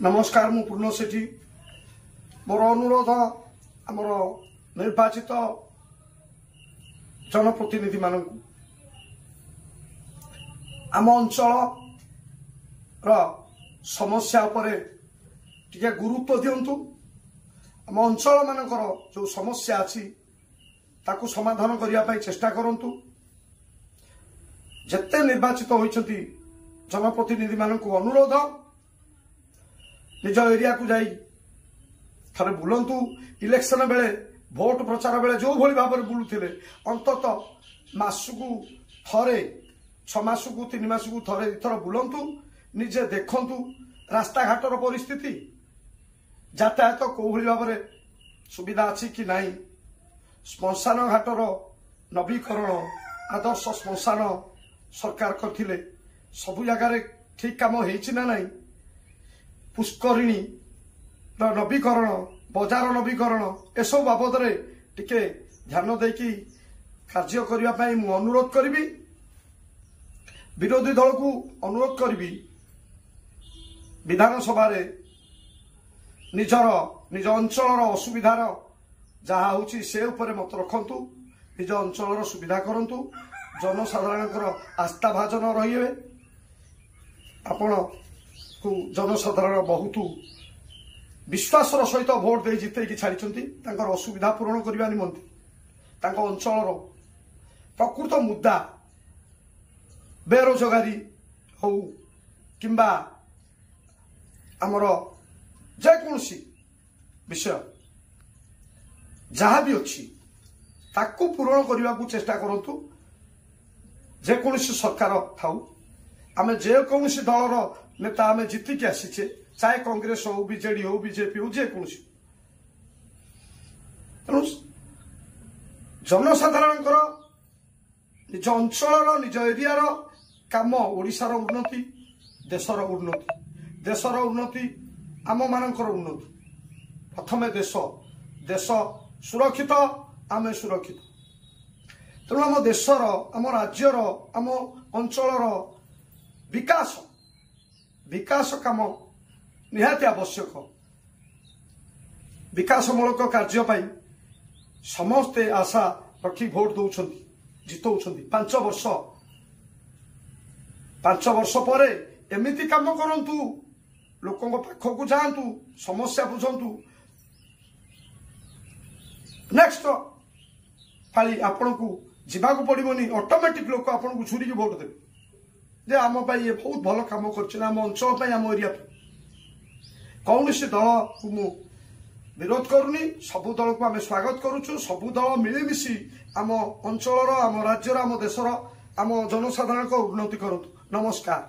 नमस्कार मु पूर्ण सेठी मोर अनुरोध आमर निर्वाचित जनप्रतिनिधि मान आम अंचल समस्या उपरे टिके गुरुत्व दिंतु। आम अंचल मानकर जो समस्या अच्छी ताकू समाधान करने चेष्टा करंतु। जेते निर्वाचित होइछंती जनप्रतिनिधि मानक अनुरोध निज एरिया को जाई थरे बुलंतु। इलेक्शन बेले भोट प्रचार बेले जो भली भाव में बुलुथिले अंतत मासकू थरे 6 मासकू 3 मासकू थरे इथर बुलंतु। निजे देखंतु रास्ता घाटर परिस्थिति यातायात को भली भाव में सुविधा अच्छी कि नहीं। श्मशान घाटर नवीकरण आदर्श श्मशान सरकार करथिले सबु जगार ठीक काम होइछि ना नहीं। पुष्करिणी नवीकरण बजार नवीकरण एसब बाबद रे टिके ध्यान देकी कार्य करिया पई मु अनुरोध करिवि। विरोधी दल को अनुरोध करिवि विधानसभा रे निज अंचल असुविधार जहा होची से ऊपर मत रखंतु। निज अंचल सुविधा करंतु। जनसाधारण आस्था भाजन रहिए। आपण को जनसाधारण बहुत विश्वास सहित भोट दे जिते छाड़ी असुविधा पूरण करने निमंते अंचल प्रकृत मुद्दा बेरोजगारी हो किंबा आमर जेकोसी विषय जहाँ भी अच्छी ताकू पूरण करने को चेष्टा करंतु। जेकोसी सरकार थाऊ आमे जेकोसी दलर नेता आमे जीतिकी आसीचे चाहे कांग्रेस हो बीजेडी हो बीजेपी हो जेकोसी तेणु जनसाधारण निज अंचल निज एरिया काम ओडिशार उन्नति देशर उन्नति आम मानकर उन्नति। प्रथमे देश सुरक्षित आमे सुरक्षित। तेणु आम देशर आम राज्यर आम अंचलर विकास काम निहाती आवश्यक। विकासमूलक कार्य पाई समस्ते आशा रखी भोट दौरान जितौछंती। 5 वर्ष पर एमिति काम करंतु। लोकों पाखक को जातु समस्या बुझंतु। नेक्स्ट पाली आपण को जीवाक पड़ोनी ऑटोमेटिक लोक आपण को छुरी भोट देवे जे आम ये बहुत भल कम कर आम अंचल आम एरिया कौन सी दल को मु विरोध करूनी। सबु दल को आम स्वागत करुचु। सबु दल मिलमिशी आम अंचल आम राज्यर आम देशर आम जनसाधारण उन्नति करूँ। नमस्कार।